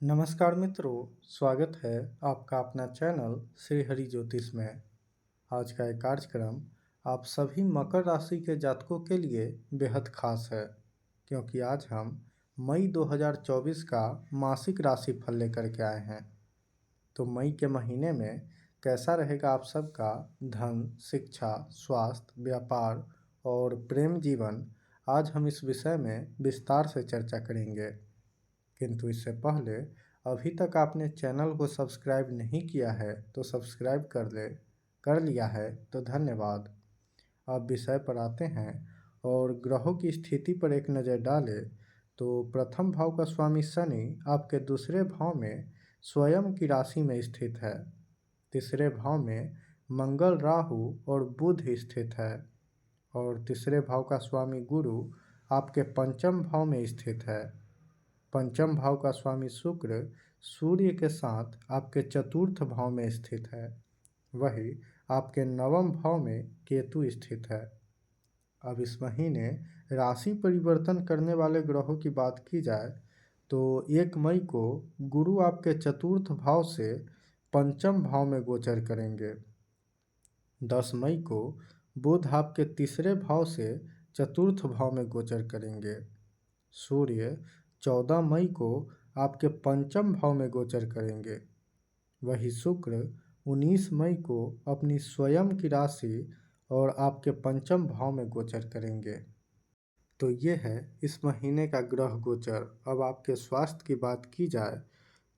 नमस्कार मित्रों, स्वागत है आपका अपना चैनल श्री हरि ज्योतिष में। आज का ये कार्यक्रम आप सभी मकर राशि के जातकों के लिए बेहद खास है, क्योंकि आज हम मई 2024 का मासिक राशिफल लेकर के आए हैं। तो मई के महीने में कैसा रहेगा आप सबका धन, शिक्षा, स्वास्थ्य, व्यापार और प्रेम जीवन, आज हम इस विषय में विस्तार से चर्चा करेंगे। किंतु इससे पहले अभी तक आपने चैनल को सब्सक्राइब नहीं किया है तो सब्सक्राइब कर लिया है तो धन्यवाद। अब विषय पर आते हैं और ग्रहों की स्थिति पर एक नज़र डालें तो प्रथम भाव का स्वामी शनि आपके दूसरे भाव में स्वयं की राशि में स्थित है। तीसरे भाव में मंगल, राहु और बुध स्थित है और तीसरे भाव का स्वामी गुरु आपके पंचम भाव में स्थित है। पंचम भाव का स्वामी शुक्र सूर्य के साथ आपके चतुर्थ भाव में स्थित है। वही आपके नवम भाव में केतु स्थित है। अब इस महीने राशि परिवर्तन करने वाले ग्रहों की बात की जाए तो 1 मई को गुरु आपके चतुर्थ भाव से पंचम भाव में गोचर करेंगे। 10 मई को बुध आपके तीसरे भाव से चतुर्थ भाव में गोचर करेंगे। सूर्य 14 मई को आपके पंचम भाव में गोचर करेंगे। वही शुक्र 19 मई को अपनी स्वयं की राशि और आपके पंचम भाव में गोचर करेंगे। तो ये है इस महीने का ग्रह गोचर। अब आपके स्वास्थ्य की बात की जाए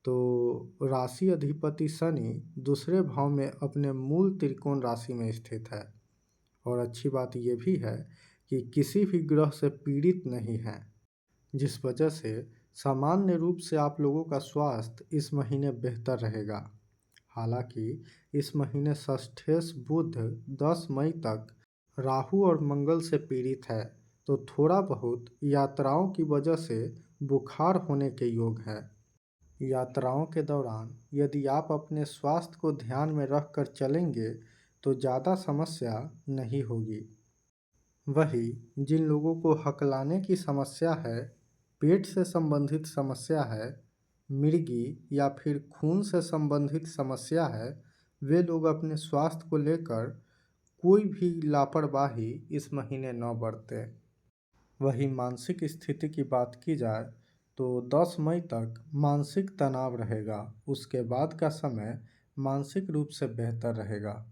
तो राशि अधिपति शनि दूसरे भाव में अपने मूल त्रिकोण राशि में स्थित है और अच्छी बात ये भी है कि किसी भी ग्रह से पीड़ित नहीं है, जिस वजह से सामान्य रूप से आप लोगों का स्वास्थ्य इस महीने बेहतर रहेगा। हालांकि इस महीने षष्ठेश बुध 10 मई तक राहु और मंगल से पीड़ित है, तो थोड़ा बहुत यात्राओं की वजह से बुखार होने के योग है। यात्राओं के दौरान यदि आप अपने स्वास्थ्य को ध्यान में रख कर चलेंगे तो ज़्यादा समस्या नहीं होगी। वही जिन लोगों को हकलाने की समस्या है, पेट से संबंधित समस्या है, मिर्गी या फिर खून से संबंधित समस्या है, वे लोग अपने स्वास्थ्य को लेकर कोई भी लापरवाही इस महीने न बरतें। वही मानसिक स्थिति की बात की जाए तो 10 मई तक मानसिक तनाव रहेगा, उसके बाद का समय मानसिक रूप से बेहतर रहेगा।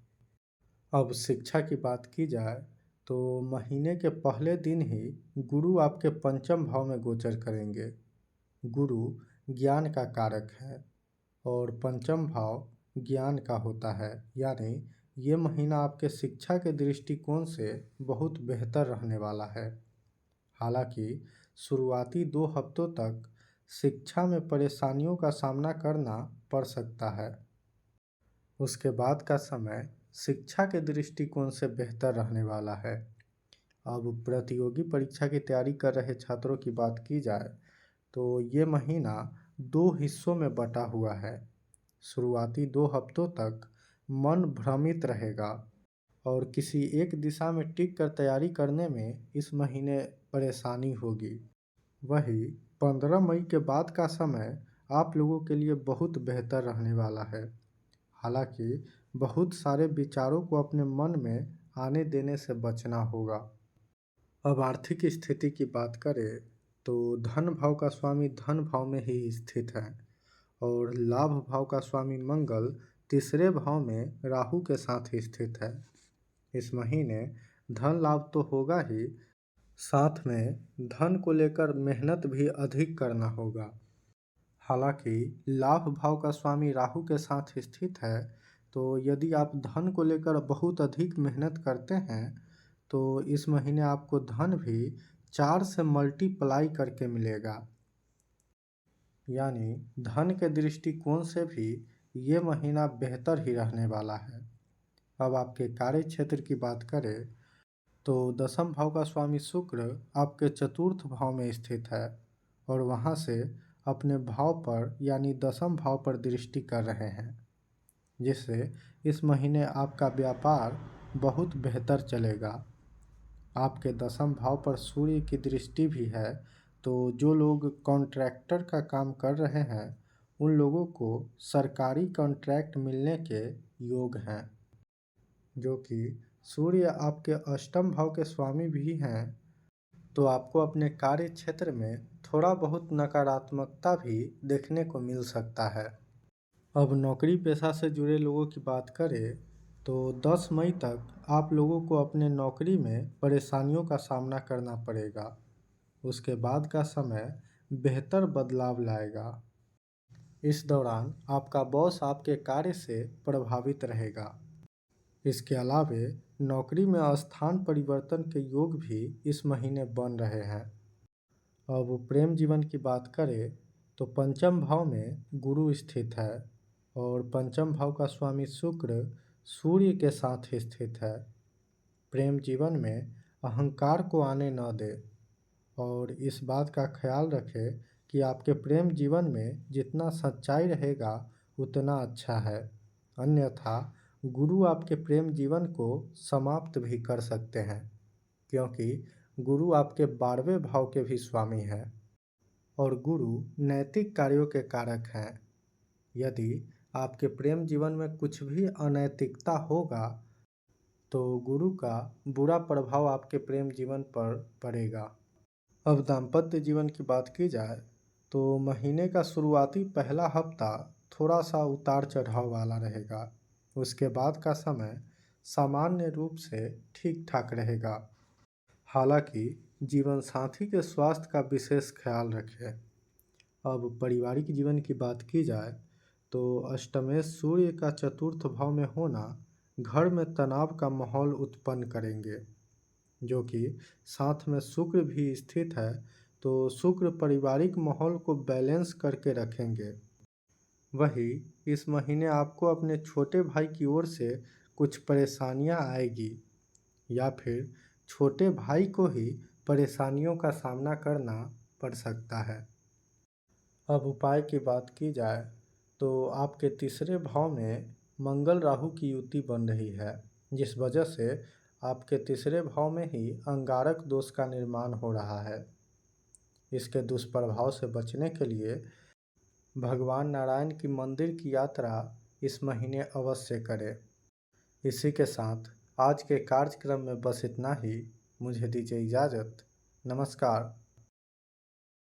अब शिक्षा की बात की जाए तो महीने के पहले दिन ही गुरु आपके पंचम भाव में गोचर करेंगे। गुरु ज्ञान का कारक है और पंचम भाव ज्ञान का होता है, यानी ये महीना आपके शिक्षा के दृष्टिकोण से बहुत बेहतर रहने वाला है। हालांकि शुरुआती 2 हफ्तों तक शिक्षा में परेशानियों का सामना करना पड़ सकता है। उसके बाद का समय शिक्षा के दृष्टिकोण से बेहतर रहने वाला है। अब प्रतियोगी परीक्षा की तैयारी कर रहे छात्रों की बात की जाए तो ये महीना 2 हिस्सों में बटा हुआ है। शुरुआती 2 हफ्तों तक मन भ्रमित रहेगा और किसी एक दिशा में टिक कर तैयारी करने में इस महीने परेशानी होगी। वही 15 मई के बाद का समय आप लोगों के लिए बहुत बेहतर रहने वाला है। हालांकि बहुत सारे विचारों को अपने मन में आने देने से बचना होगा। अब आर्थिक स्थिति की बात करें तो धन भाव का स्वामी धन भाव में ही स्थित है और लाभ भाव का स्वामी मंगल तीसरे भाव में राहु के साथ ही स्थित है। इस महीने धन लाभ तो होगा ही, साथ में धन को लेकर मेहनत भी अधिक करना होगा। हालांकि लाभ भाव का स्वामी राहु के साथ स्थित है, तो यदि आप धन को लेकर बहुत अधिक मेहनत करते हैं तो इस महीने आपको धन भी 4 से मल्टीप्लाई करके मिलेगा, यानी धन के दृष्टिकोण से भी ये महीना बेहतर ही रहने वाला है। अब आपके कार्य क्षेत्र की बात करें तो दसम भाव का स्वामी शुक्र आपके चतुर्थ भाव में स्थित है और वहाँ से अपने भाव पर यानी दसम भाव पर दृष्टि कर रहे हैं, जिससे इस महीने आपका व्यापार बहुत बेहतर चलेगा। आपके दसम भाव पर सूर्य की दृष्टि भी है, तो जो लोग कॉन्ट्रैक्टर का काम कर रहे हैं उन लोगों को सरकारी कॉन्ट्रैक्ट मिलने के योग हैं। जो कि सूर्य आपके अष्टम भाव के स्वामी भी हैं, तो आपको अपने कार्य क्षेत्र में थोड़ा बहुत नकारात्मकता भी देखने को मिल सकता है। अब नौकरी पेशा से जुड़े लोगों की बात करें तो 10 मई तक आप लोगों को अपने नौकरी में परेशानियों का सामना करना पड़ेगा। उसके बाद का समय बेहतर बदलाव लाएगा। इस दौरान आपका बॉस आपके कार्य से प्रभावित रहेगा। इसके अलावे नौकरी में स्थान परिवर्तन के योग भी इस महीने बन रहे हैं। अब प्रेम जीवन की बात करें तो पंचम भाव में गुरु स्थित है और पंचम भाव का स्वामी शुक्र सूर्य के साथ स्थित है। प्रेम जीवन में अहंकार को आने न दे और इस बात का ख्याल रखें कि आपके प्रेम जीवन में जितना सच्चाई रहेगा उतना अच्छा है, अन्यथा गुरु आपके प्रेम जीवन को समाप्त भी कर सकते हैं, क्योंकि गुरु आपके 12वें भाव के भी स्वामी हैं और गुरु नैतिक कार्यों के कारक हैं। यदि आपके प्रेम जीवन में कुछ भी अनैतिकता होगा तो गुरु का बुरा प्रभाव आपके प्रेम जीवन पर पड़ेगा। अब दाम्पत्य जीवन की बात की जाए तो महीने का शुरुआती पहला हफ्ता थोड़ा सा उतार चढ़ाव वाला रहेगा। उसके बाद का समय सामान्य रूप से ठीक ठाक रहेगा। हालांकि जीवन साथी के स्वास्थ्य का विशेष ख्याल रखें। अब पारिवारिक जीवन की बात की जाए तो अष्टमेश सूर्य का चतुर्थ भाव में होना घर में तनाव का माहौल उत्पन्न करेंगे। जो कि साथ में शुक्र भी स्थित है, तो शुक्र पारिवारिक माहौल को बैलेंस करके रखेंगे। वही इस महीने आपको अपने छोटे भाई की ओर से कुछ परेशानियां आएगी या फिर छोटे भाई को ही परेशानियों का सामना करना पड़ सकता है। अब उपाय की बात की जाए तो आपके तीसरे भाव में मंगल राहु की युति बन रही है, जिस वजह से आपके तीसरे भाव में ही अंगारक दोष का निर्माण हो रहा है। इसके दुष्प्रभाव से बचने के लिए भगवान नारायण की मंदिर की यात्रा इस महीने अवश्य करें। इसी के साथ आज के कार्यक्रम में बस इतना ही। मुझे दीजिए इजाज़त। नमस्कार।